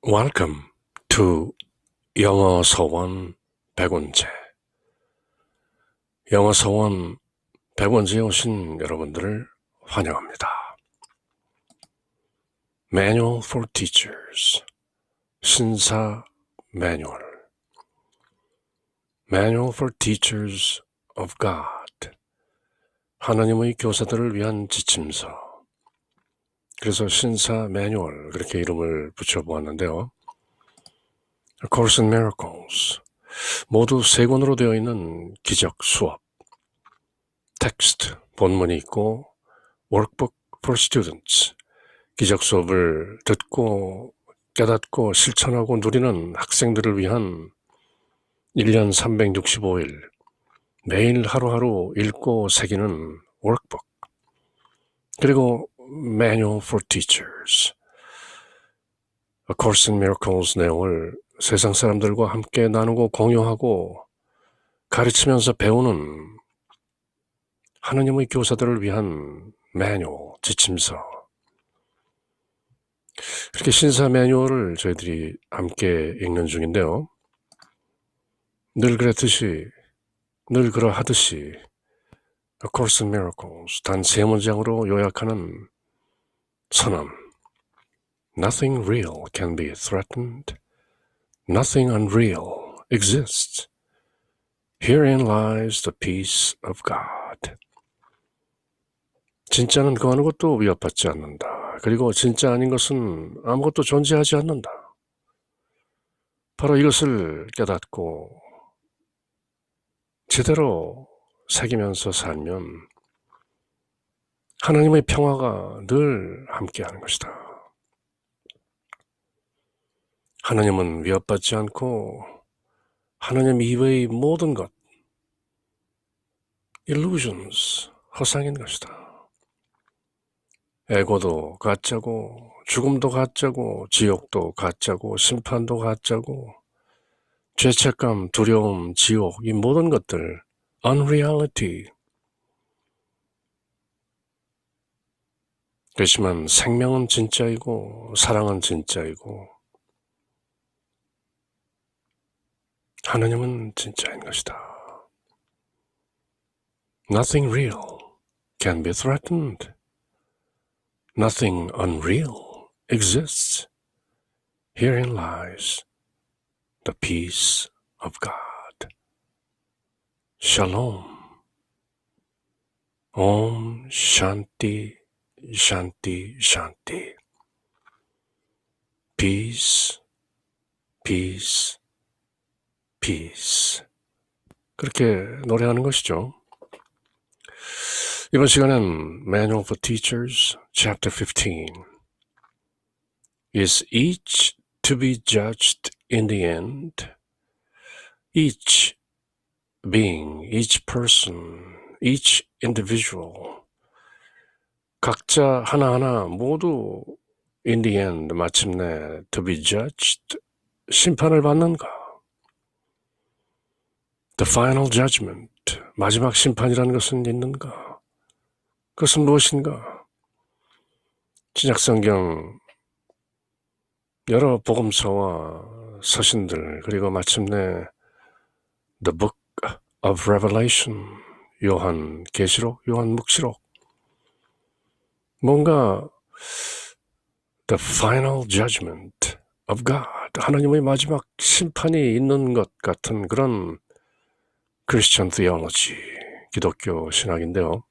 Welcome to 영어 서원 100원제. 영어 서원 100원제에 오신 여러분들을 환영합니다. Manual for Teachers, 신사 매뉴얼. Manual for Teachers of God, 하나님의 교사들을 위한 지침서. 그래서 신사 매뉴얼, 그렇게 이름을 붙여보았는데요. A Course in Miracles, 모두 3권으로 되어 있는 기적 수업, 텍스트, 본문이 있고 Workbook for Students, 기적 수업을 듣고 깨닫고 실천하고 누리는 학생들을 위한 1년 365일 매일 하루하루 읽고 새기는 Workbook, 그리고 Manual for Teachers, A Course in Miracles 내용을 세상 사람들과 함께 나누고 공유하고 가르치면서 배우는 하느님의 교사들을 위한 매뉴얼, 지침서. 이렇게 신사 매뉴얼을 저희들이 함께 읽는 중인데요. 늘 그러하듯이 A Course in Miracles, 단 3문장으로 요약하는 선언. Nothing real can be threatened. Nothing unreal exists. Herein lies the peace of God. 진짜는 그 어느 것도 위협받지 않는다. 그리고 진짜 아닌 것은 아무것도 존재하지 않는다. 바로 이것을 깨닫고 제대로 새기면서 살면 하나님의 평화가 늘 함께하는 것이다. 하나님은 위협받지 않고 하나님 이외의 모든 것, illusions, 허상인 것이다. 애고도 가짜고, 죽음도 가짜고, 지옥도 가짜고, 심판도 가짜고, 죄책감, 두려움, 지옥, 이 모든 것들, unreality. 그렇지만 생명은 진짜이고, 사랑은 진짜이고, 하나님은 진짜인 것이다. Nothing real can be threatened. Nothing unreal exists. Herein lies the peace of God. Shalom. Om Shanti Shanti Shanti. Peace, peace, peace. 그렇게 노래하는 것이죠. 이번 시간은 Manual for Teachers, Chapter 15. Is each to be judged in the end? Each being, each person, each individual. 각자 하나하나 모두 in the end, 마침내 to be judged, 심판을 받는가? The final judgment, 마지막 심판이라는 것은 있는가? 그것은 무엇인가? 신약성경 여러 복음서와 서신들, 그리고 마침내 The Book of Revelation, 요한 계시록, 요한 묵시록, 뭔가 The final judgment of God, 하나님의 마지막 심판이 있는 것 같은 그런 Christian theology, 기독교 신학인데요.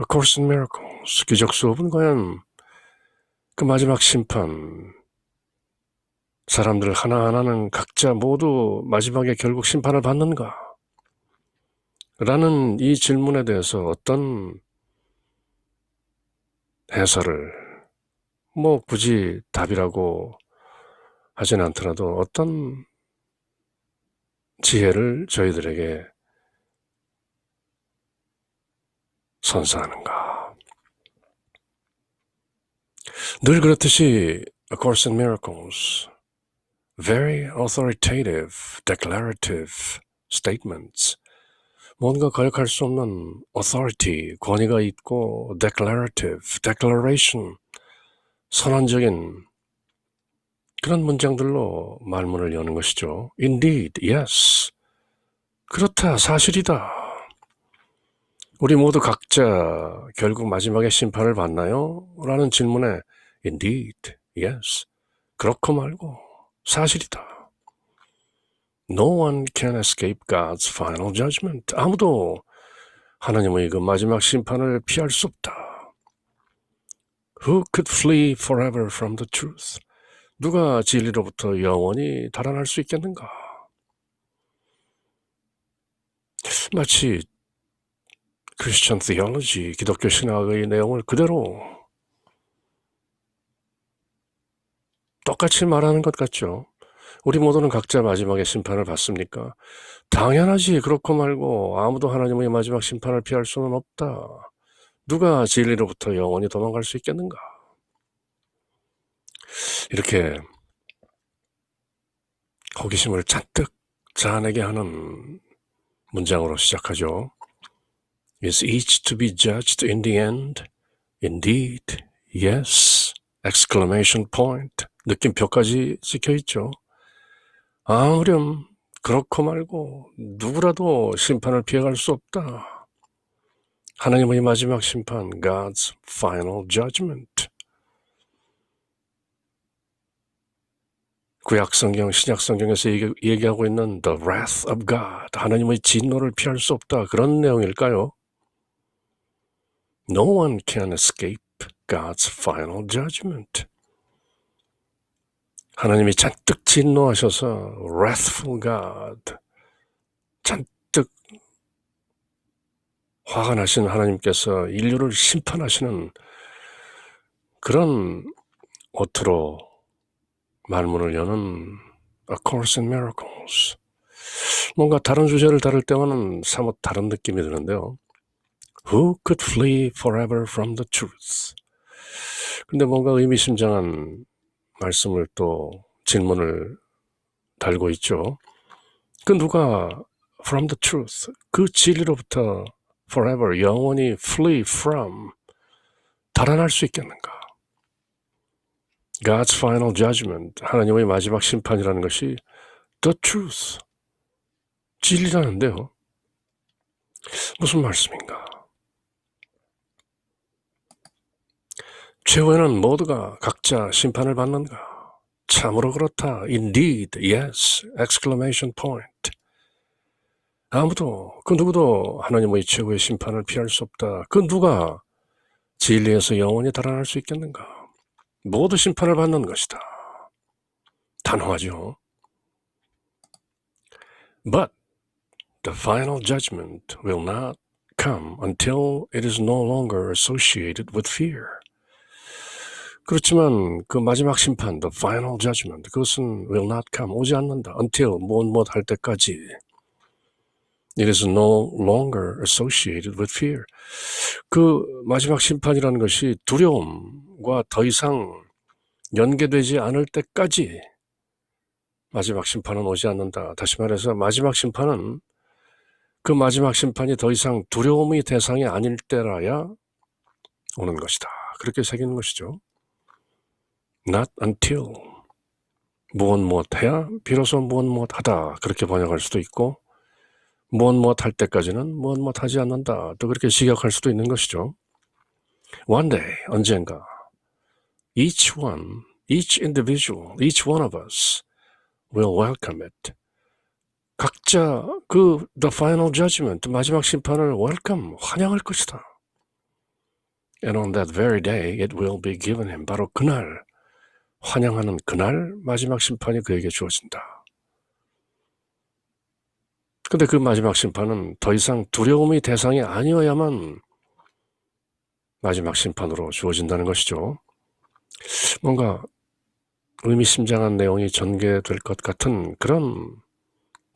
A Course in Miracles, 기적 수업은 과연 그 마지막 심판, 사람들 하나하나는 각자 모두 마지막에 결국 심판을 받는가? 라는 이 질문에 대해서 어떤 해설을, 굳이 답이라고 하진 않더라도 어떤 지혜를 저희들에게 선사하는가? 늘 그렇듯이 A Course in Miracles, very authoritative, declarative statements, 뭔가 거역할 수 없는 authority, 권위가 있고 declarative, declaration, 선언적인 그런 문장들로 말문을 여는 것이죠. Indeed, yes. 그렇다, 사실이다. 우리 모두 각자 결국 마지막에 심판을 받나요? 라는 질문에 Indeed, yes. 그렇고 말고 사실이다. No one can escape God's final judgment. 아무도 하나님의 그 마지막 심판을 피할 수 없다. Who could flee forever from the truth? 누가 진리로부터 영원히 달아날 수 있겠는가? 마치 크리스천 theology, 기독교 신학의 내용을 그대로 똑같이 말하는 것 같죠. 우리 모두는 각자 마지막에 심판을 받습니까? 당연하지. 그렇고 말고 아무도 하나님의 마지막 심판을 피할 수는 없다. 누가 진리로부터 영원히 도망갈 수 있겠는가? 이렇게 호기심을 잔뜩 자아내게 하는 문장으로 시작하죠. Is each to be judged in the end? Indeed, yes! exclamation point. 느낌표까지 찍혀있죠. 아무렴 그렇고 말고 누구라도 심판을 피해갈 수 없다. 하나님의 마지막 심판, God's final judgment. 구약성경, 신약성경에서 얘기하고 있는 the wrath of God, 하나님의 진노를 피할 수 없다. 그런 내용일까요? No one can escape God's final judgment. 하나님이 잔뜩 진노하셔서 wrathful God, 잔뜩 화가 나신 하나님께서 인류를 심판하시는 그런 어투로 말문을 여는 A Course in Miracles. 뭔가 다른 주제를 다룰 때와는 사뭇 다른 느낌이 드는데요. Who could flee forever from the truth? 근데 뭔가 의미심장한 말씀을 또 질문을 달고 있죠. 그 누가 from the truth, 그 진리로부터 forever, 영원히 flee from, 달아날 수 있겠는가? God's final judgment, 하나님의 마지막 심판이라는 것이 the truth, 진리라는데요. 무슨 말씀인가? 최후에는 모두가 각자 심판을 받는가? 참으로 그렇다. Indeed, yes! exclamation point. 아무도, 그 누구도 하나님의 최후의 심판을 피할 수 없다. 그 누가 진리에서 영원히 달아날 수 있겠는가? 모두 심판을 받는 것이다. 단호하죠. But the final judgment will not come until it is no longer associated with fear. 그렇지만 그 마지막 심판, the final judgment, 그것은 will not come, 오지 않는다. until, 무엇 할 때까지. It is no longer associated with fear. 그 마지막 심판이라는 것이 두려움과 더 이상 연계되지 않을 때까지 마지막 심판은 오지 않는다. 다시 말해서 마지막 심판은 그 마지막 심판이 더 이상 두려움의 대상이 아닐 때라야 오는 것이다. 그렇게 새기는 것이죠. Not until. 무엇 해야 비로소 무엇 하다. 그렇게 번역할 수도 있고 무엇 할 때까지는 무엇 하지 않는다. 또 그렇게 직역할 수도 있는 것이죠. One day, 언젠가 each one, each individual, each one of us will welcome it. 각자 그 the final judgment, 마지막 심판을 welcome, 환영할 것이다. And on that very day it will be given him. 바로 그날, 환영하는 그날 마지막 심판이 그에게 주어진다. 근데 그 마지막 심판은 더 이상 두려움의 대상이 아니어야만 마지막 심판으로 주어진다는 것이죠. 뭔가 의미심장한 내용이 전개될 것 같은 그런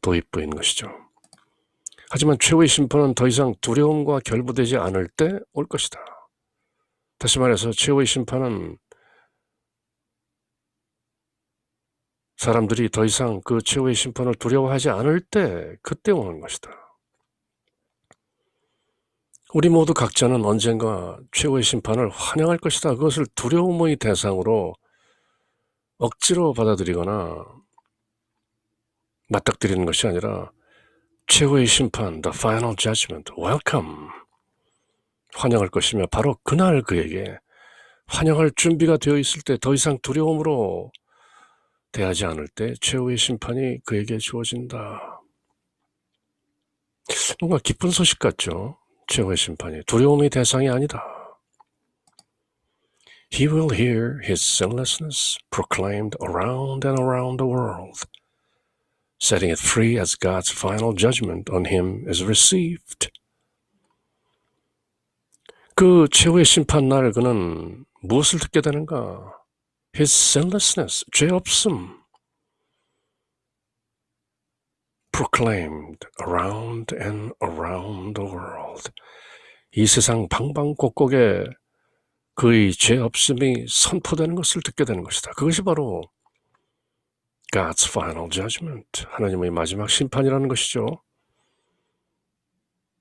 도입부인 것이죠. 하지만 최후의 심판은 더 이상 두려움과 결부되지 않을 때 올 것이다. 다시 말해서 최후의 심판은 사람들이 더 이상 그 최후의 심판을 두려워하지 않을 때 그때 오는 것이다. 우리 모두 각자는 언젠가 최후의 심판을 환영할 것이다. 그것을 두려움의 대상으로 억지로 받아들이거나 맞닥뜨리는 것이 아니라 최후의 심판, the final judgment, welcome, 환영할 것이며 바로 그날 그에게 환영할 준비가 되어 있을 때 더 이상 두려움으로 대하지 않을 때 최후의 심판이 그에게 주어진다. 뭔가 기쁜 소식 같죠? 최후의 심판이 두려움의 대상이 아니다. He will hear his sinlessness proclaimed around and around the world. Setting it free as God's final judgment on him is received. 그 최후의 심판 날 그는 무엇을 듣게 되는가? His sinlessness, 죄 없음, proclaimed around and around the world. 이 세상 방방곡곡에 그의 죄 없음이 선포되는 것을 듣게 되는 것이다. 그것이 바로 God's final judgment, 하나님의 마지막 심판이라는 것이죠.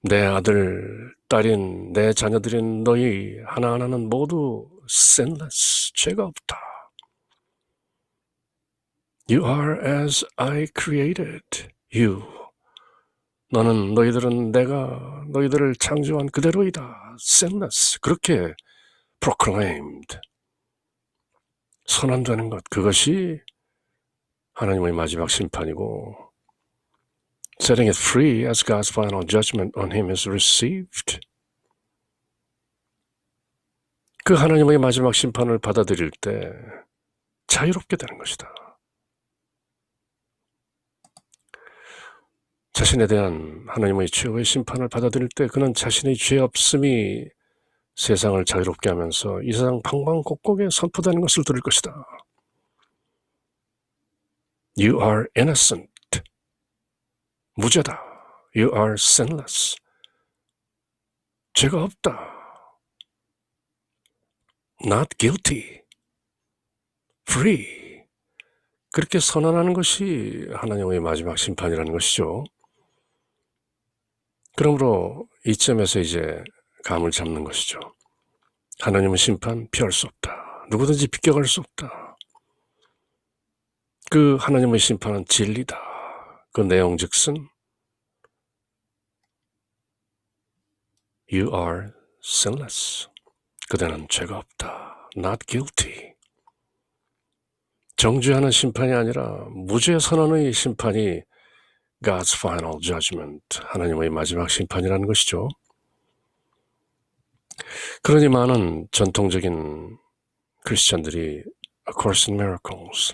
내 아들, 딸인 내 자녀들인 너희 하나하나는 모두 sinless, 죄가 없다. You are as I created you. 너는 너희들은 내가 너희들을 창조한 그대로이다. sinless, 그렇게 proclaimed, 선언되는 것, 그것이 하나님의 마지막 심판이고 setting it free as God's final judgment on him is received. 그 하나님의 마지막 심판을 받아들일 때 자유롭게 되는 것이다. 자신에 대한 하나님의 최후의 심판을 받아들일 때 그는 자신의 죄 없음이 세상을 자유롭게 하면서 이 세상 방방곡곡에 선포되는 것을 들을 것이다. You are innocent. 무죄다. You are sinless. 죄가 없다. Not guilty. Free. 그렇게 선언하는 것이 하나님의 마지막 심판이라는 것이죠. 그러므로 이점에서 이제 감을 잡는 것이죠. 하나님은 심판 피할 수 없다. 누구든지 비껴갈 수 없다. 그 하나님의 심판은 진리다. 그 내용 즉슨 You are sinless. 그대는 죄가 없다. Not guilty. 정죄하는 심판이 아니라 무죄 선언의 심판이 God's final judgment, 하나님의 마지막 심판이라는 것이죠. 그러니 많은 전통적인 크리스찬들이 A Course in Miracles,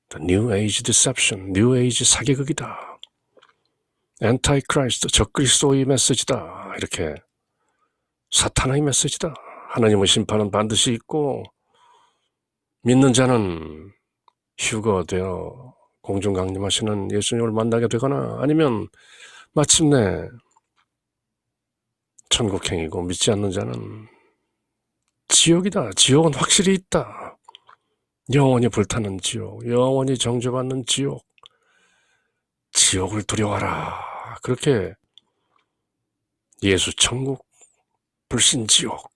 The New Age Deception, New Age 사기극이다. Antichrist, 적그리스도의 메시지다. 이렇게 사탄의 메시지다. 하나님의 심판은 반드시 있고 믿는 자는 휴거되어 공중 강림하시는 예수님을 만나게 되거나 아니면 마침내 천국행이고 믿지 않는 자는 지옥이다. 지옥은 확실히 있다. 영원히 불타는 지옥, 영원히 정죄받는 지옥, 지옥을 두려워하라. 그렇게 예수 천국, 불신 지옥,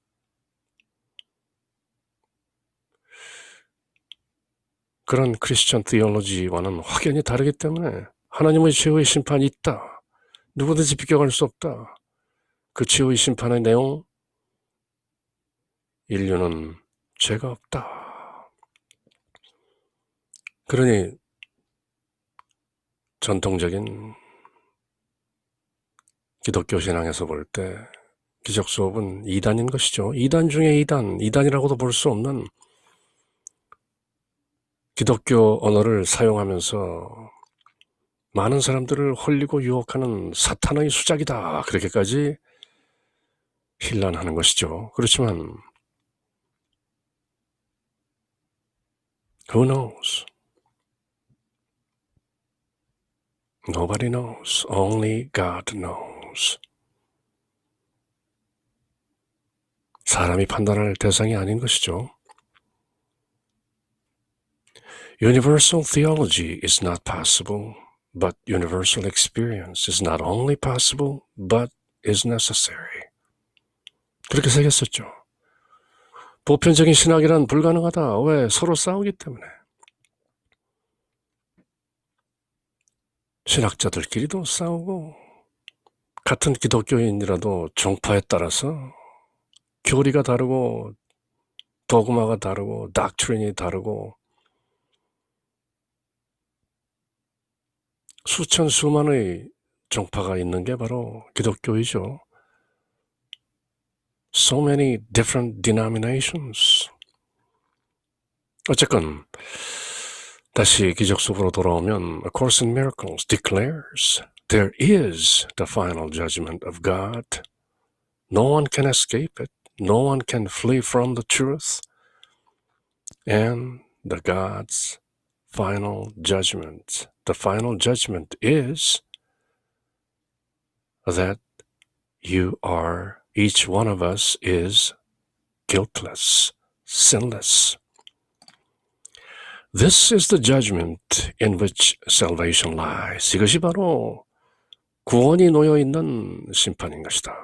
그런 크리스천 티올로지와는 확연히 다르기 때문에 하나님의 최후의 심판이 있다. 누구든지 비껴갈 수 없다. 그 최후의 심판의 내용, 인류는 죄가 없다. 그러니 전통적인 기독교 신앙에서 볼 때 기적 수업은 이단인 것이죠. 이단 중에 이단이라고도 볼 수 없는 기독교 언어를 사용하면서 많은 사람들을 홀리고 유혹하는 사탄의 수작이다. 그렇게까지 힐난하는 것이죠. 그렇지만 Who knows? Nobody knows. Only God knows. 사람이 판단할 대상이 아닌 것이죠. Universal theology is not possible, but universal experience is not only possible, but is necessary. 그렇게 새겼었죠. 보편적인 신학이란 불가능하다. 왜? 서로 싸우기 때문에. 신학자들끼리도 싸우고 같은 기독교인이라도 종파에 따라서 교리가 다르고 도그마가 다르고 닥트린이 다르고 수천 수만의 종파가 있는 게 바로 기독교이죠. So many different denominations. 어쨌건 다시 기적 속으로 돌아오면 A Course in Miracles declares there is the final judgment of God. No one can escape it. No one can flee from the truth. And the God's final judgment. The final judgment is that you are, each one of us is guiltless, sinless. This is the judgment in which salvation lies. 이것이 바로 구원이 놓여있는 심판인 것이다.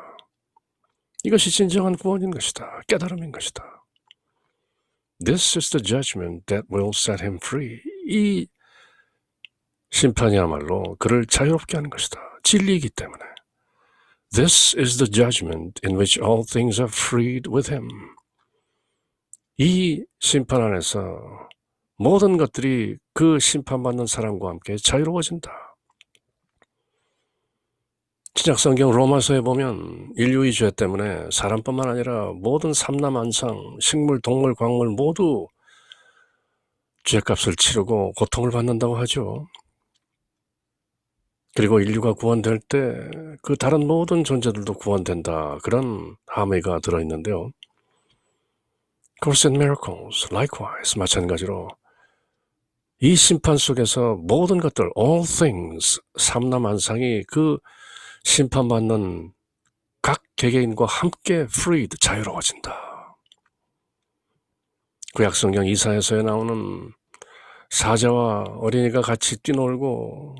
이것이 진정한 구원인 것이다. 깨달음인 것이다. This is the judgment that will set him free. 이 심판이야말로 그를 자유롭게 하는 것이다. 진리이기 때문에. This is the judgment in which all things are freed with him. 이 심판 안에서 모든 것들이 그 심판받는 사람과 함께 자유로워진다. 신약성경 로마서에 보면 인류의 죄 때문에 사람뿐만 아니라 모든 삼라만상, 식물, 동물, 광물 모두 죄값을 치르고 고통을 받는다고 하죠. 그리고 인류가 구원될 때 그 다른 모든 존재들도 구원된다. 그런 함의가 들어있는데요. Course in Miracles, likewise, 마찬가지로 이 심판 속에서 모든 것들, all things, 삼라만상이 그 심판받는 각 개개인과 함께 freed, 자유로워진다. 구약성경 이사야서에 나오는 사자와 어린이가 같이 뛰놀고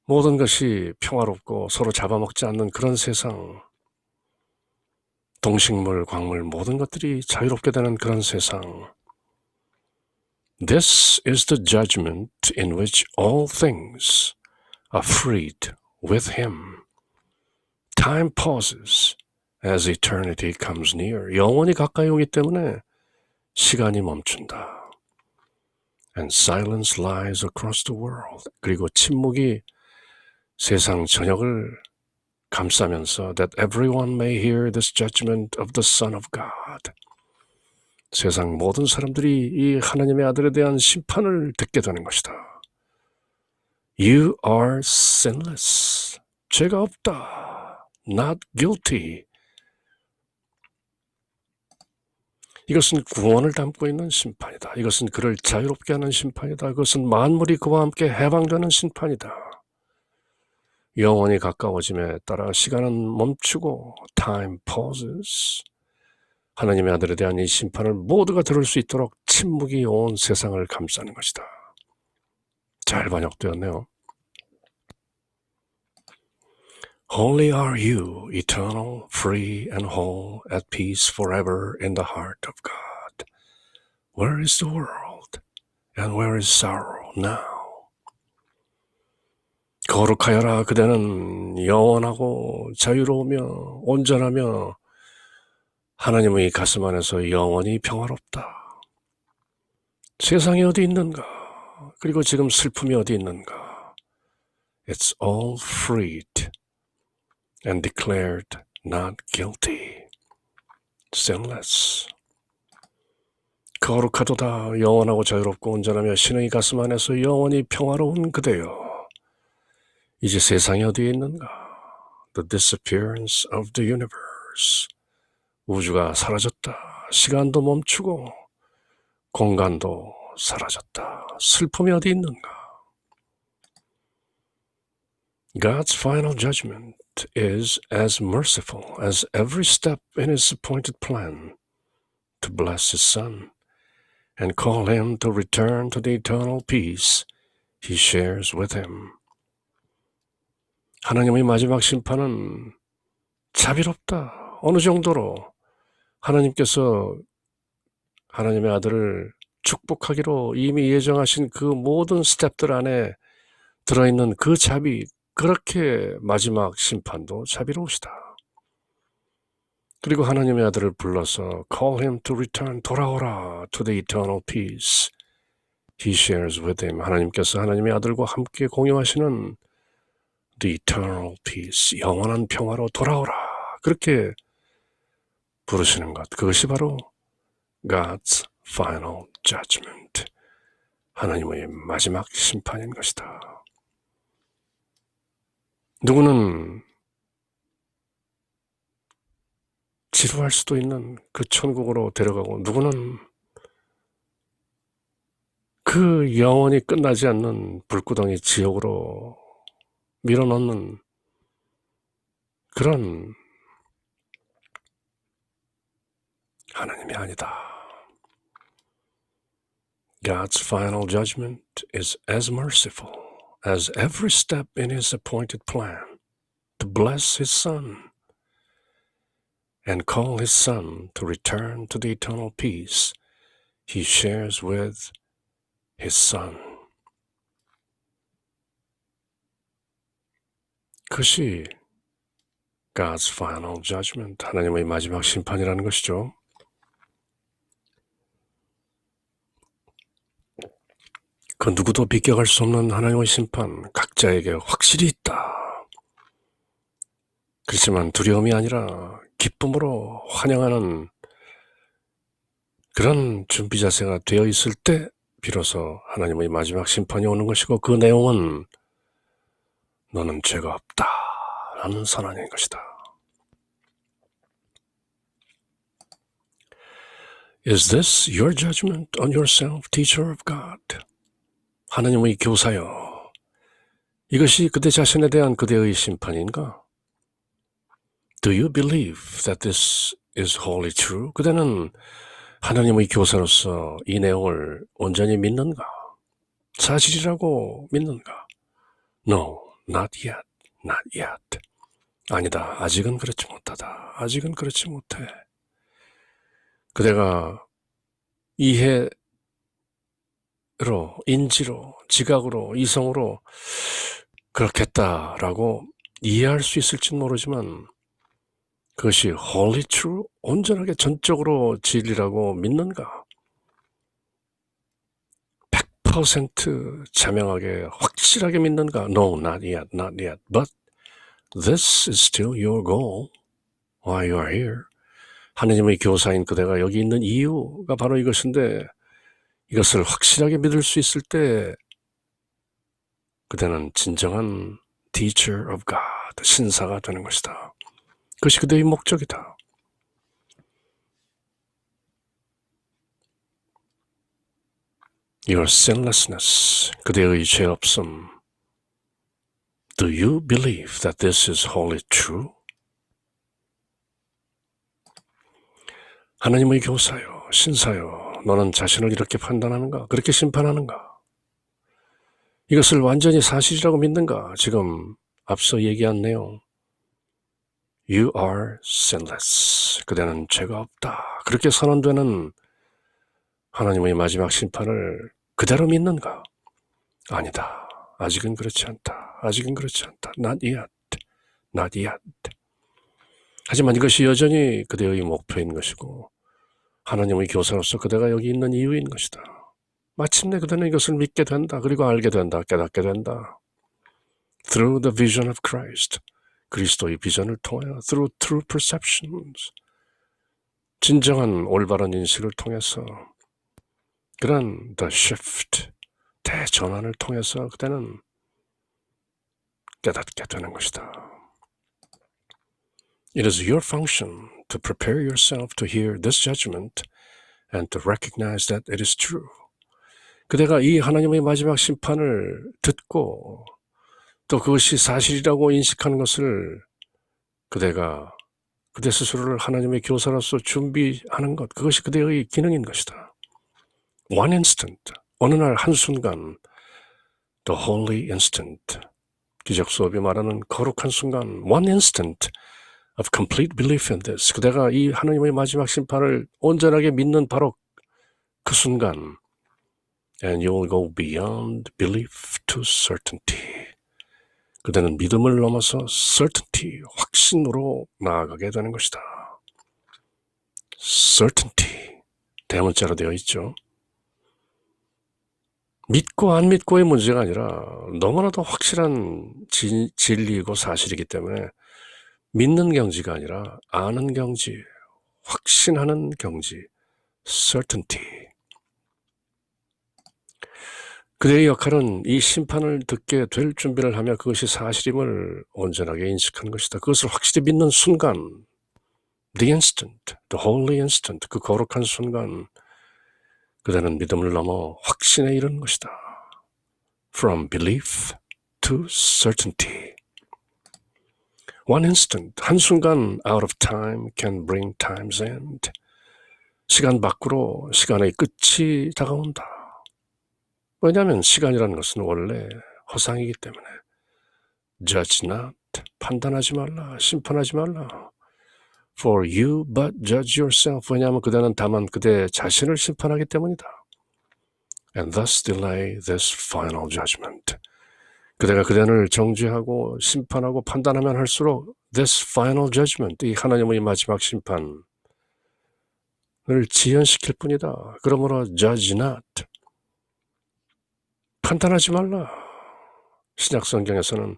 모든 것이 평화롭고 서로 잡아먹지 않는 그런 세상, 동식물, 광물 모든 것들이 자유롭게 되는 그런 세상. This is the judgment in which all things are freed with him. Time pauses as eternity comes near. 영원히 가까이 오기 때문에 시간이 멈춘다. And silence lies across the world. 그리고 침묵이 세상 전역을 감싸면서 that everyone may hear this judgment of the Son of God. 세상 모든 사람들이 이 하나님의 아들에 대한 심판을 듣게 되는 것이다. You are sinless. 죄가 없다. Not guilty. 이것은 구원을 담고 있는 심판이다. 이것은 그를 자유롭게 하는 심판이다. 그것은 만물이 그와 함께 해방되는 심판이다. 영원히 가까워짐에 따라 시간은 멈추고 time pauses. 하나님의 아들에 대한 이 심판을 모두가 들을 수 있도록 침묵이 온 세상을 감싸는 것이다. 잘 번역되었네요. Holy are you, eternal, free and whole, at peace forever in the heart of God. Where is the world, and where is sorrow now? 거룩하여라, 그대는 영원하고 자유로우며 온전하며 하나님의 가슴 안에서 영원히 평화롭다. 세상이 어디 있는가? 그리고 지금 슬픔이 어디 있는가? It's all freed and declared not guilty, sinless. 거룩하도다, 영원하고 자유롭고 온전하며 신의 가슴 안에서 영원히 평화로운 그대여. 이제 세상이 어디에 있는가? The disappearance of the universe. 우주가 사라졌다. 시간도 멈추고 공간도 사라졌다. 슬픔이 어디 있는가? God's final judgment is as merciful as every step in his appointed plan to bless his son and call him to return to the eternal peace he shares with him. 하나님의 마지막 심판은 자비롭다. 어느 정도로? 하나님께서 하나님의 아들을 축복하기로 이미 예정하신 그 모든 스텝들 안에 들어있는 그 자비, 그렇게 마지막 심판도 자비로우시다. 그리고 하나님의 아들을 불러서 call him to return, 돌아오라 to the eternal peace he shares with him. 하나님께서 하나님의 아들과 함께 공유하시는 the eternal peace, 영원한 평화로 돌아오라, 그렇게 부르시는 것, 그것이 바로 God's final judgment, 하나님의 마지막 심판인 것이다. 누구는 지루할 수도 있는 그 천국으로 데려가고, 누구는 그 영원히 끝나지 않는 불구덩이 지옥으로 밀어넣는 그런 하나님이 아니다. God's final judgment is as merciful as every step in his appointed plan to bless his son and call his son to return to the eternal peace he shares with his son. 그것이 God's final judgment, 하나님의 마지막 심판이라는 것이죠. 그 누구도 비껴갈 수 없는 하나님의 심판, 각자에게 확실히 있다. 그렇지만 두려움이 아니라 기쁨으로 환영하는 그런 준비 자세가 되어 있을 때 비로소 하나님의 마지막 심판이 오는 것이고, 그 내용은 너는 죄가 없다 라는 선언인 것이다. Is this your judgment on yourself, teacher of God? 하나님의 교사여, 이것이 그대 자신에 대한 그대의 심판인가? Do you believe that this is wholly true? 그대는 하나님의 교사로서 이 내용을 온전히 믿는가? 사실이라고 믿는가? No, not yet, not yet. 아니다, 아직은 그렇지 못하다. 아직은 그렇지 못해. 그대가 이해로, 인지로, 지각으로, 이성으로 그렇겠다라고 이해할 수 있을지는 모르지만, 그것이 wholly true, 온전하게 전적으로 진리라고 믿는가? 100% 자명하게 확실하게 믿는가? No, not yet, not yet. But this is still your goal while you are here. 하나님의 교사인 그대가 여기 있는 이유가 바로 이것인데, 이것을 확실하게 믿을 수 있을 때 그대는 진정한 teacher of God, 신사가 되는 것이다. 그것이 그대의 목적이다. Your sinlessness, 그대의 죄 없음. Do you believe that this is wholly true? 하나님의 교사요, 신사요, 너는 자신을 이렇게 판단하는가? 그렇게 심판하는가? 이것을 완전히 사실이라고 믿는가? 지금 앞서 얘기한 내용, You are sinless. 그대는 죄가 없다. 그렇게 선언되는 하나님의 마지막 심판을 그대로 믿는가? 아니다. 아직은 그렇지 않다. 아직은 그렇지 않다. Not yet. Not yet. 하지만 이것이 여전히 그대의 목표인 것이고, 하나님의 교사로서 그대가 여기 있는 이유인 것이다. 마침내 그대는 이것을 믿게 된다. 그리고 알게 된다. 깨닫게 된다. Through the vision of Christ. 그리스도의 비전을 통하여 through true perceptions, 진정한 올바른 인식을 통해서, 그런 the shift, 대전환을 통해서 그대는 깨닫게 되는 것이다. It is your function to prepare yourself to hear this judgment and to recognize that it is true. 그대가 이 하나님의 마지막 심판을 듣고 또 그것이 사실이라고 인식하는 것을 그대가 그대 스스로를 하나님의 교사로서 준비하는 것, 그것이 그대의 기능인 것이다. One instant, 어느 날 한순간, the holy instant, 기적 수업이 말하는 거룩한 순간, one instant of complete belief in this. 그대가 이 하나님의 마지막 심판을 온전하게 믿는 바로 그 순간, and you will go beyond belief to certainty. 그대는 믿음을 넘어서 certainty, 확신으로 나아가게 되는 것이다. certainty, 대문자로 되어 있죠. 믿고 안 믿고의 문제가 아니라 너무나도 확실한 진리이고 사실이기 때문에 믿는 경지가 아니라 아는 경지, 확신하는 경지, certainty. 그대의 역할은 이 심판을 듣게 될 준비를 하며 그것이 사실임을 온전하게 인식하는 것이다. 그것을 확실히 믿는 순간, the instant, the holy instant, 그 거룩한 순간, 그대는 믿음을 넘어 확신에 이르는 것이다. From belief to certainty. One instant, 한순간 out of time can bring time's end. 시간 밖으로 시간의 끝이 다가온다. 왜냐하면 시간이라는 것은 원래 허상이기 때문에 judge not, 판단하지 말라, 심판하지 말라. For you but judge yourself. 왜냐하면 그대는 다만 그대 자신을 심판하기 때문이다. And thus delay this final judgment. 그대가 그대를 정죄하고 심판하고 판단하면 할수록 this final judgment, 이 하나님의 마지막 심판을 지연시킬 뿐이다. 그러므로 judge not, 판단하지 말라. 신약 성경에서는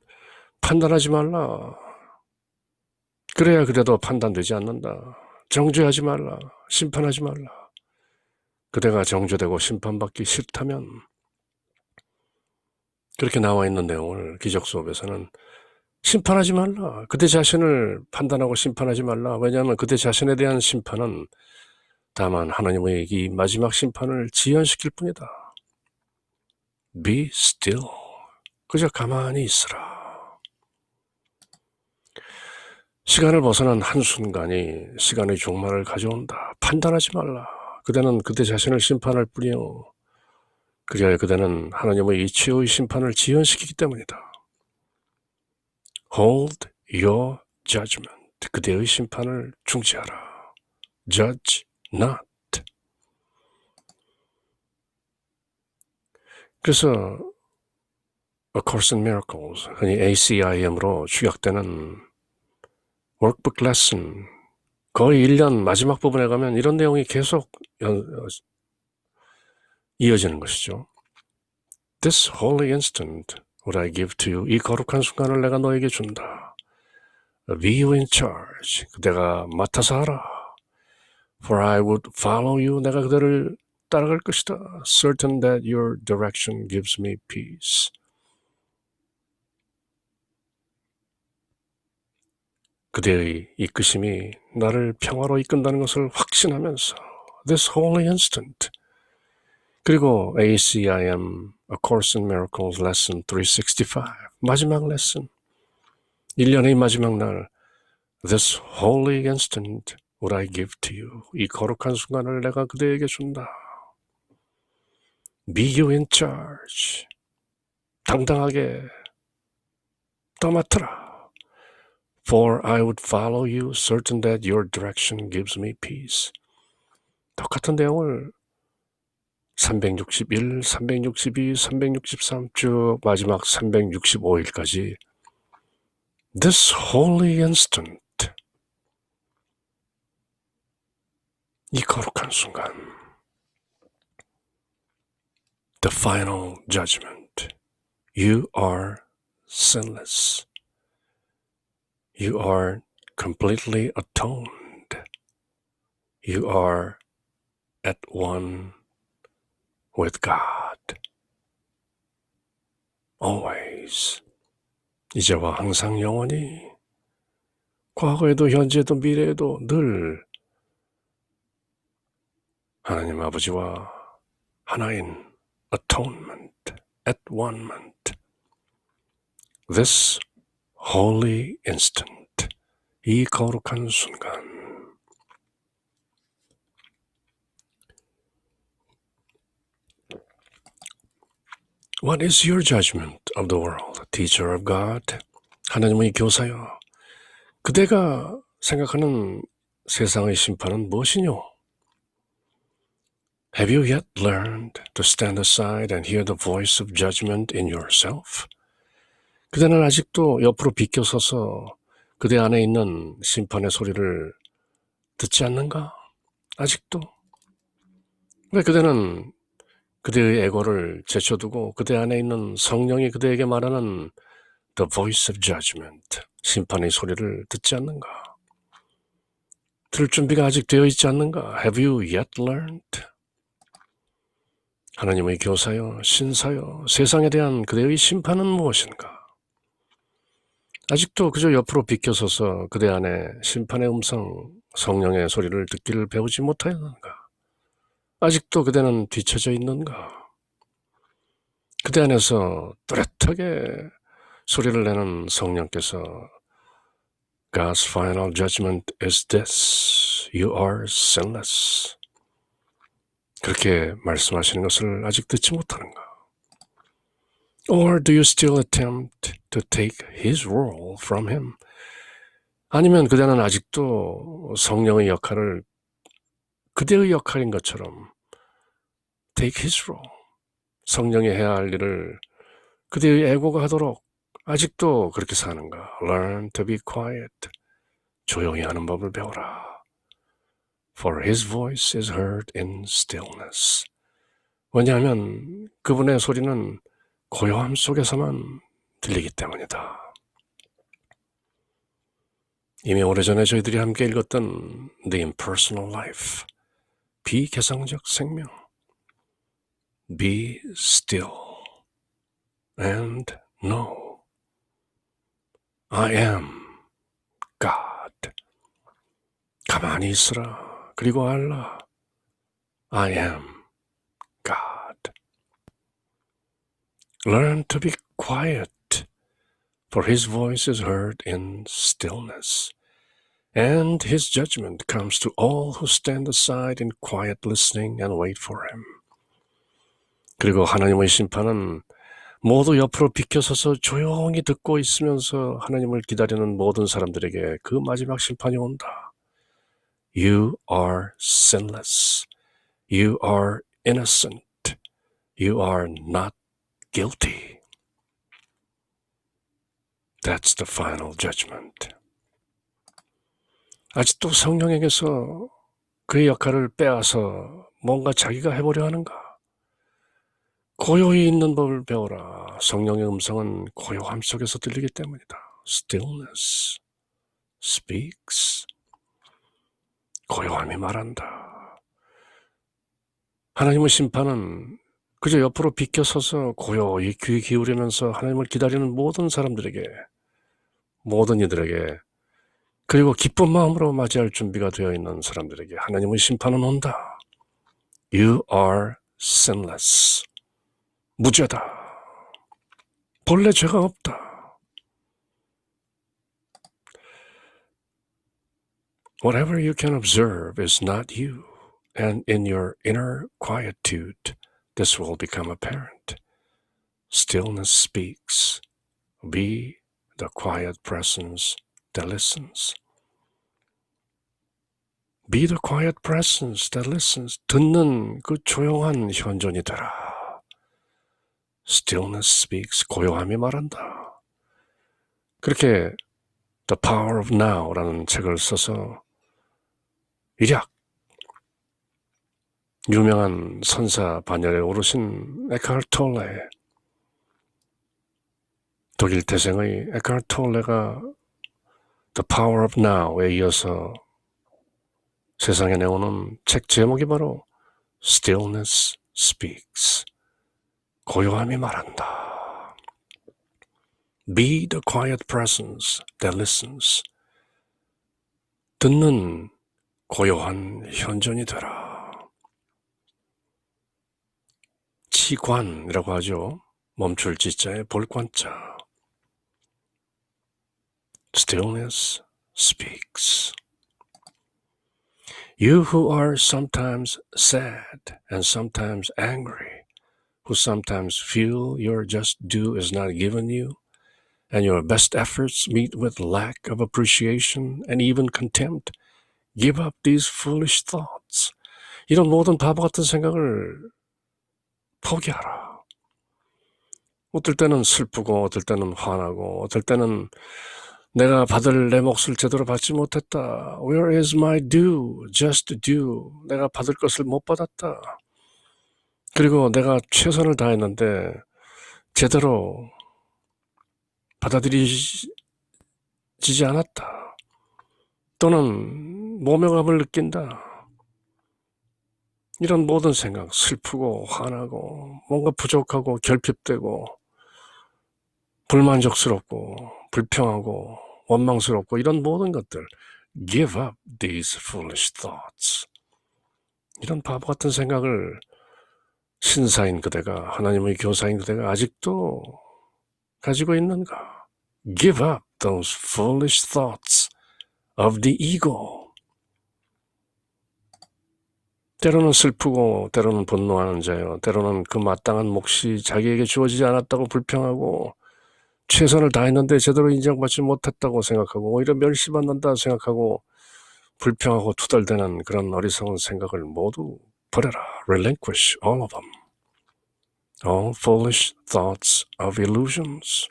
판단하지 말라. 그래야 그래도 판단되지 않는다. 정죄하지 말라. 심판하지 말라. 그대가 정죄되고 심판받기 싫다면 그렇게 나와 있는 내용을 기적 수업에서는 심판하지 말라. 그대 자신을 판단하고 심판하지 말라. 왜냐하면 그대 자신에 대한 심판은 다만 하나님의 이 마지막 심판을 지연시킬 뿐이다. Be still. 그저 가만히 있으라. 시간을 벗어난 한순간이 시간의 종말을 가져온다. 판단하지 말라. 그대는 그대 자신을 심판할 뿐이요. 그리하여 그대는 하나님의 이 최후의 심판을 지연시키기 때문이다. Hold your judgment. 그대의 심판을 중지하라. Judge not. 그래서 A Course in Miracles, 흔히 ACIM으로 축약되는 workbook lesson, 거의 1년 마지막 부분에 가면 이런 내용이 계속 이어지는 것이죠. This holy instant would I give to you. 이 거룩한 순간을 내가 너에게 준다. Be you in charge. 그대가 맡아서 하라. For I would follow you. 내가 그대를 따라갈 것이다. Certain that your direction gives me peace. 그대의 이끄심이 나를 평화로 이끈다는 것을 확신하면서 This holy instant. 그리고 ACIM, A Course in Miracles, Lesson 365, 마지막 레슨, 1년의 마지막 날, This holy instant would I give to you. 이 거룩한 순간을 내가 그대에게 준다. Be you in charge. 당당하게 떠맡으라. For I would follow you, certain that your direction gives me peace. 똑같은 내용을 361, 362, 363, 쭉 마지막 365일까지 This holy instant, 이 거룩한 순간, the final judgment, you are sinless. You are completely atoned. You are at one with God. Always. 이제와 항상 영원히, 과거에도 현재에도 미래에도 늘 하나님 아버지와 하나인 atonement, at one-ment. This holy instant, 이 거룩한 순간. What is your judgment of the world, teacher of God? 하나님의 교사여, 그대가 생각하는 세상의 심판은 무엇이뇨? Have you yet learned to stand aside and hear the voice of judgment in yourself? 그대는 아직도 옆으로 비켜서서 그대 안에 있는 심판의 소리를 듣지 않는가? 아직도? 왜 그대는 그대의 에고를 제쳐두고 그대 안에 있는 성령이 그대에게 말하는 The voice of judgment, 심판의 소리를 듣지 않는가? 들을 준비가 아직 되어 있지 않는가? Have you yet learned? 하나님의 교사여, 신사여, 세상에 대한 그대의 심판은 무엇인가? 아직도 그저 옆으로 비켜서서 그대 안에 심판의 음성, 성령의 소리를 듣기를 배우지 못하였는가? 아직도 그대는 뒤처져 있는가? 그대 안에서 뚜렷하게 소리를 내는 성령께서 God's final judgment is this. You are sinless. 그렇게 말씀하시는 것을 아직 듣지 못하는가? Or do you still attempt to take his role from him? 아니면 그대는 아직도 성령의 역할을 그대의 역할인 것처럼 take his role, 성령이 해야 할 일을 그대의 에고가 하도록 아직도 그렇게 사는가? Learn to be quiet. 조용히 하는 법을 배워라. For his voice is heard in stillness. 왜냐하면 그분의 소리는 고요함 속에서만 들리기 때문이다. 이미 오래전에 저희들이 함께 읽었던 The Impersonal Life, 비개성적 생명. Be still and know I am God. 가만히 있으라. 그리고 알라. I am God. Learn to be quiet, for his voice is heard in stillness, and his judgment comes to all who stand aside in quiet listening and wait for him. 그리고 하나님의 심판은 모두 옆으로 비켜서서 조용히 듣고 있으면서 하나님을 기다리는 모든 사람들에게 그 마지막 심판이 온다. You are sinless. You are innocent. You are not guilty. That's the final judgment. 아직도 성령에게서 그의 역할을 빼앗아 뭔가 자기가 해보려 하는가? 고요히 있는 법을 배워라. 성령의 음성은 고요함 속에서 들리기 때문이다. Stillness speaks. 고요함이 말한다. 하나님의 심판은 그저 옆으로 비켜서서 고요히 귀 기울이면서 하나님을 기다리는 모든 사람들에게, 모든 이들에게, 그리고 기쁜 마음으로 맞이할 준비가 되어 있는 사람들에게 하나님의 심판은 온다. You are sinless. 무죄다. 본래 죄가 없다. Whatever you can observe is not you, and in your inner quietude, this will become apparent. Stillness speaks. Be the quiet presence that listens. Be the quiet presence that listens. 듣는 그 조용한 현존이 되라. Stillness speaks. 고요함이 말한다. 그렇게 The Power of Now라는 책을 써서 일약 유명한 선사 반열에 오르신 에카르트 톨레, 독일 태생의 에카르트 톨레가 The Power of Now에 이어서 세상에 내오는 책 제목이 바로 Stillness Speaks. 고요함이 말한다. Be the quiet presence that listens. 듣는 고요한 현존이 되라. 치관이라고 하죠. 멈출 지자에 볼관자. Stillness speaks. You who are sometimes sad and sometimes angry, who sometimes feel your just due is not given you, and your best efforts meet with lack of appreciation and even contempt, give up these foolish thoughts. 이런 모든 바보 같은 생각을 포기하라. 어떨 때는 슬프고 어떨 때는 화나고 어떨 때는 내가 받을 내 몫을 제대로 받지 못했다. Where is my due? Just due. 내가 받을 것을 못 받았다. 그리고 내가 최선을 다했는데 제대로 받아들이지 않았다. 또는 모멸감을 느낀다. 이런 모든 생각, 슬프고 화나고 뭔가 부족하고 결핍되고 불만족스럽고 불평하고 원망스럽고 이런 모든 것들, give up these foolish thoughts. 이런 바보 같은 생각을 신사인 그대가, 하나님의 교사인 그대가 아직도 가지고 있는가? Give up those foolish thoughts of the ego. 때로는 슬프고 때로는 분노하는 자요. 때로는 그 마땅한 몫이 자기에게 주어지지 않았다고 불평하고 최선을 다했는데 제대로 인정받지 못했다고 생각하고 오히려 멸시받는다 생각하고 불평하고 투덜대는 그런 어리석은 생각을 모두 버려라. Relinquish all of them. All foolish thoughts of illusions.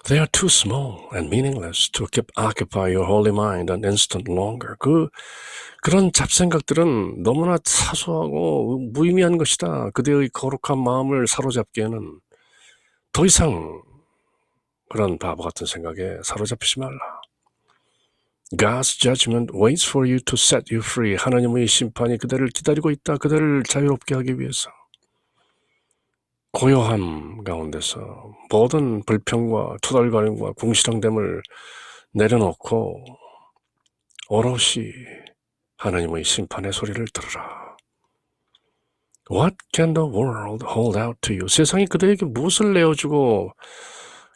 They are too small and meaningless to occupy your holy mind an instant longer. 그런 잡생각들은 너무나 사소하고 무의미한 것이다. 그대의 거룩한 마음을 사로잡기에는 더 이상 그런 바보 같은 생각에 사로잡히지 말라. God's judgment waits for you to set you free. 하나님의 심판이 그대를 기다리고 있다. 그대를 자유롭게 하기 위해서. 고요함 가운데서 모든 불평과 투덜거림과 궁시렁됨을 내려놓고 오롯이 하나님의 심판의 소리를 들으라. What can the world hold out to you? 세상이 그대에게 무엇을 내어주고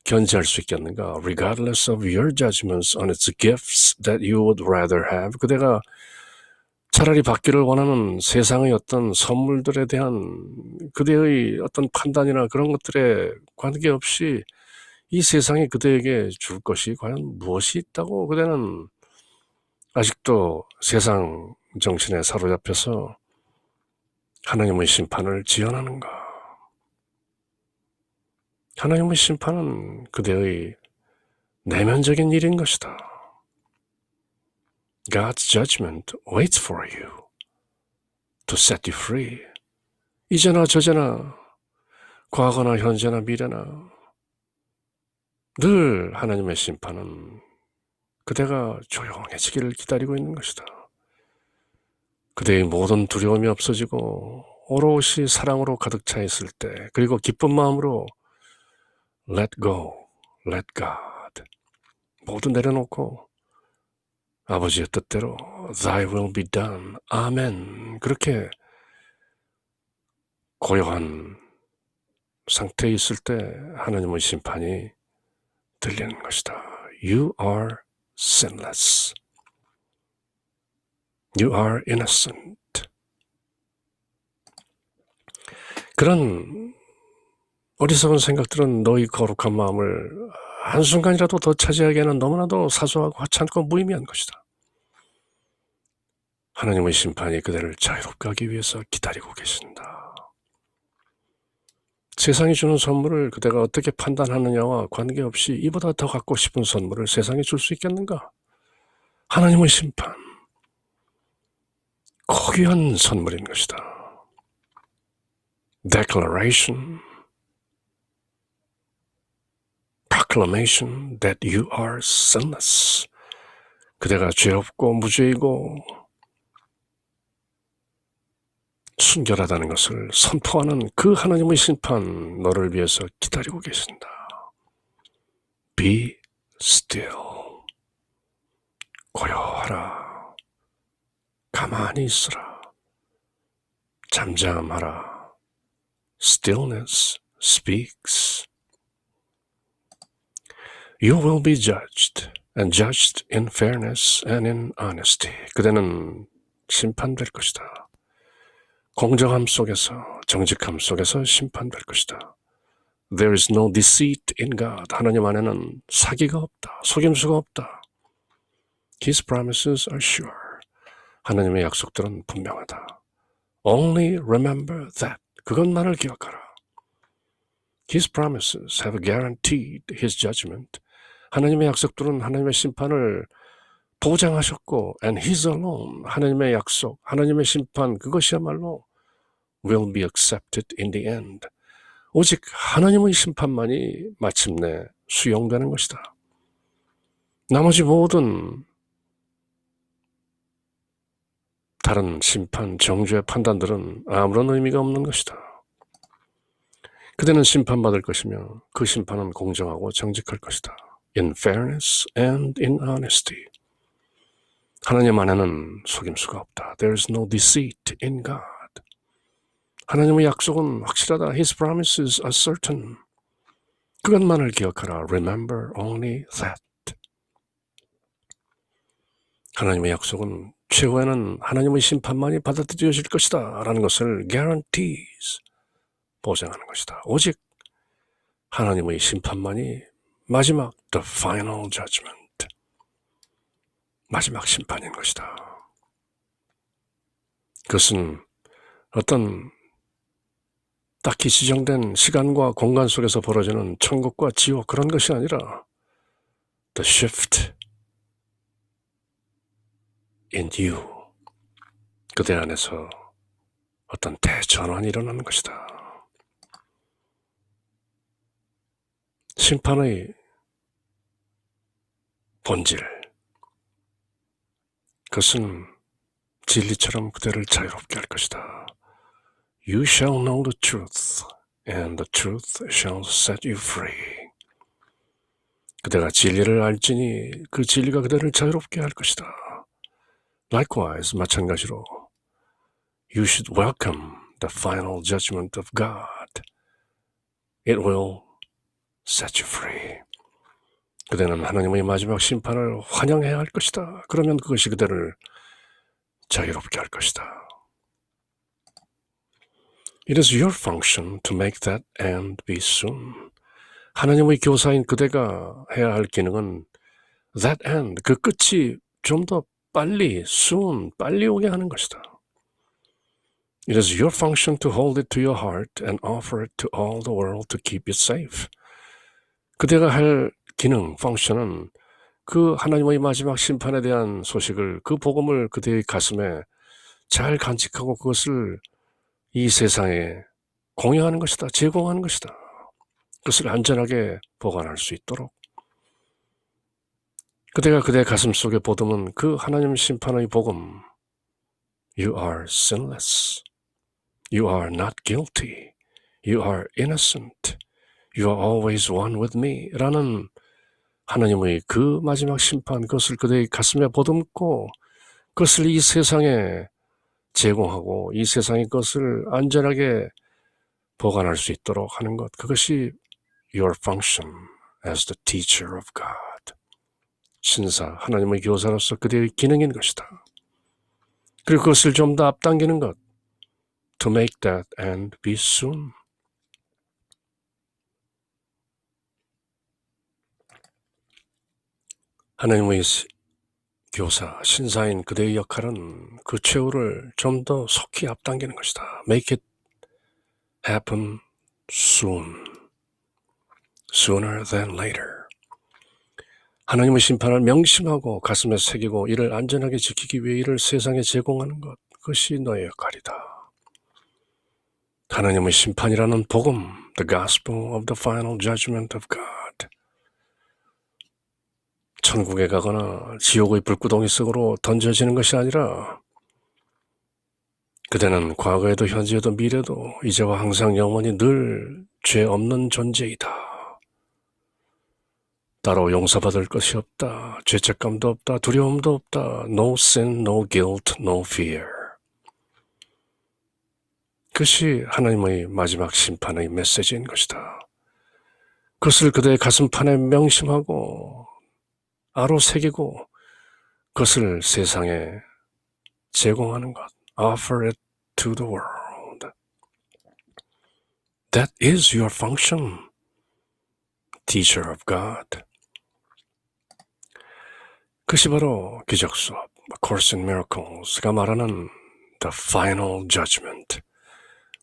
견지할 수 있겠는가? Regardless of your judgments on its gifts that you would rather have. 그대가 차라리 받기를 원하는 세상의 어떤 선물들에 대한 그대의 어떤 판단이나 그런 것들에 관계없이 이 세상이 그대에게 줄 것이 과연 무엇이 있다고 그대는 아직도 세상 정신에 사로잡혀서 하나님의 심판을 지연하는가? 하나님의 심판은 그대의 내면적인 일인 것이다. God's judgment waits for you to set you free. 이제나 저제나 과거나 현재나 미래나 늘 하나님의 심판은 그대가 조용해지기를 기다리고 있는 것이다. 그대의 모든 두려움이 없어지고 오롯이 사랑으로 가득 차 있을 때, 그리고 기쁜 마음으로 let go, let God 모두 내려놓고 아버지의 뜻대로 Thy will be done. 아멘. 그렇게 고요한 상태에 있을 때 하나님의 심판이 들리는 것이다. You are sinless. You are innocent. 그런 어리석은 생각들은 너희 거룩한 마음을 한순간이라도 더 차지하기에는 너무나도 사소하고 하찮고 무의미한 것이다. 하나님의 심판이 그대를 자유롭게 하기 위해서 기다리고 계신다. 세상이 주는 선물을 그대가 어떻게 판단하느냐와 관계없이 이보다 더 갖고 싶은 선물을 세상에 줄 수 있겠는가? 하나님의 심판, 고귀한 선물인 것이다. Declaration, proclamation that you are sinless. 그대가 죄 없고 무죄이고 순결하다는 것을 선포하는 그 하나님의 심판, 너를 위해서 기다리고 계신다. Be still. 고요하라. 가만히 있으라. 잠잠하라. Stillness speaks. You will be judged, and judged in fairness and in honesty. 그대는 심판될 것이다. 공정함 속에서, 정직함 속에서 심판될 것이다. There is no deceit in God. 하나님 안에는 사기가 없다. 속임수가 없다. His promises are sure. 하나님의 약속들은 분명하다. Only remember that. 그것만을 기억하라. His promises have guaranteed His judgment. 하나님의 약속들은 하나님의 심판을 보장하셨고 and His alone, 하나님의 약속, 하나님의 심판, 그것이야말로 will be accepted in the end. 오직 하나님의 심판만이 마침내 수용되는 것이다. 나머지 모든 다른 심판, 정죄의 판단들은 아무런 의미가 없는 것이다. 그대는 심판받을 것이며 그 심판은 공정하고 정직할 것이다. In fairness and in honesty. 하나님 안에는 속임수가 없다. There is no deceit in God. 하나님의 약속은 확실하다. His promises are certain. 그것만을 기억하라. Remember only that. 하나님의 약속은 최후에는 하나님의 심판만이 받아들여질 것이다 라는 것을 guarantees, 보장하는 것이다. 오직 하나님의 심판만이 마지막 the final judgment, 마지막 심판인 것이다. 그것은 어떤 딱히 지정된 시간과 공간 속에서 벌어지는 천국과 지옥 그런 것이 아니라 the shift in you, 그대 안에서 어떤 대전환이 일어나는 것이다. 심판의 본질, 그것은 진리처럼 그대를 자유롭게 할 것이다. You shall know the truth, and the truth shall set you free. 그대가 진리를 알지니 그 진리가 그대를 자유롭게 할 것이다. Likewise, 마찬가지로 You should welcome the final judgment of God. It will set you free. 그대는 하나님의 마지막 심판을 환영해야 할 것이다. 그러면 그것이 그대를 자유롭게 할 것이다. It is your function to make that end be soon. 하나님의 교사인 그대가 해야 할 기능은 that end, 그 끝이 좀 더 빨리, soon, 빨리 오게 하는 것이다. It is your function to hold it to your heart and offer it to all the world to keep it safe. 그대가 할 기능, 펑션은 그 하나님의 마지막 심판에 대한 소식을, 그 복음을 그대의 가슴에 잘 간직하고 그것을 이 세상에 공유하는 것이다. 제공하는 것이다. 그것을 안전하게 보관할 수 있도록. 그대가 그대 가슴 속에 보듬은 그 하나님 심판의 복음, You are sinless. You are not guilty. You are innocent. You are always one with me. 라는 하나님의 그 마지막 심판, 그것을 그대의 가슴에 보듬고 그것을 이 세상에 제공하고 이 세상의 것을 안전하게 보관할 수 있도록 하는 것, 그것이 your function as the teacher of God. 신사, 하나님의 교사로서 그대의 기능인 것이다. 그리고 그것을 좀 더 앞당기는 것, to make that end be soon. 하나님의 교사, 신사인 그대의 역할은 그 최후를 좀 더 속히 앞당기는 것이다. Make it happen soon. Sooner than later. 하나님의 심판을 명심하고 가슴에 새기고 이를 안전하게 지키기 위해 이를 세상에 제공하는 것, 그것이 너의 역할이다. 하나님의 심판이라는 복음, the gospel of the final judgment of God. 천국에 가거나 지옥의 불구덩이 속으로 던져지는 것이 아니라 그대는 과거에도 현재에도 미래도 이제와 항상 영원히 늘 죄 없는 존재이다. 따로 용서받을 것이 없다. 죄책감도 없다. 두려움도 없다. No sin, no guilt, no fear. 그것이 하나님의 마지막 심판의 메시지인 것이다. 그것을 그대의 가슴판에 명심하고 아로새기고 그것을 세상에 제공하는 것. Offer it to the world. That is your function teacher of God. 그것이 바로 기적 수업, A Course in Miracles가 말하는 The Final Judgment.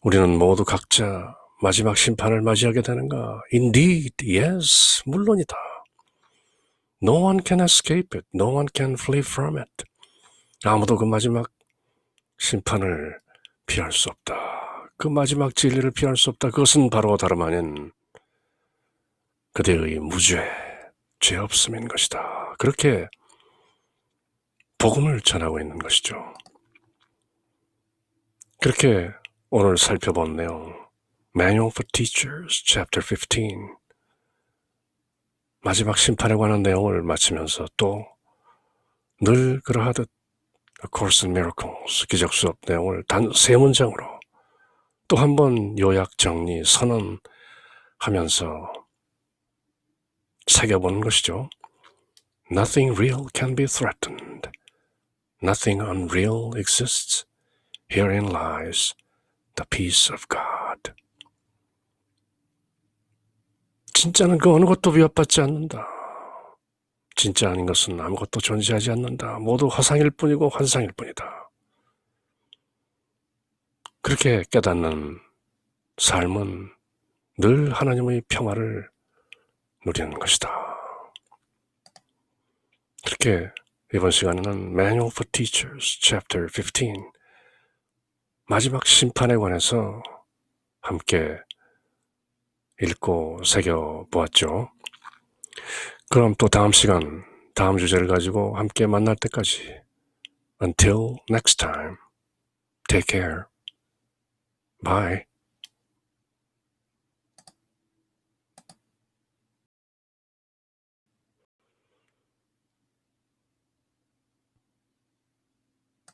우리는 모두 각자 마지막 심판을 맞이하게 되는가? Indeed, yes, 물론이다. No one can escape it. No one can flee from it. 아무도 그 마지막 심판을 피할 수 없다. 그 마지막 진리를 피할 수 없다. 그것은 바로 다름 아닌 그대의 무죄, 죄 없음인 것이다. 그렇게 복음을 전하고 있는 것이죠. 그렇게 오늘 살펴본 내용, Manual for Teachers, Chapter 15, 마지막 심판에 관한 내용을 마치면서 또 늘 그러하듯 A Course in Miracles, 기적 수업 내용을 단 3문장으로 또 한 번 요약 정리, 선언하면서 새겨보는 것이죠. Nothing real can be threatened. Nothing unreal exists. Herein lies the peace of God. 진짜는 그 어느 것도 위협받지 않는다. 진짜 아닌 것은 아무것도 존재하지 않는다. 모두 화상일 뿐이고 환상일 뿐이다. 그렇게 깨닫는 삶은 늘 하나님의 평화를 누리는 것이다. 그렇게 이번 시간에는 Manual for Teachers, Chapter 15, 마지막 심판에 관해서 함께 읽고 새겨보았죠. 그럼 또 다음 시간, 다음 주제를 가지고 함께 만날 때까지 Until next time, take care. Bye.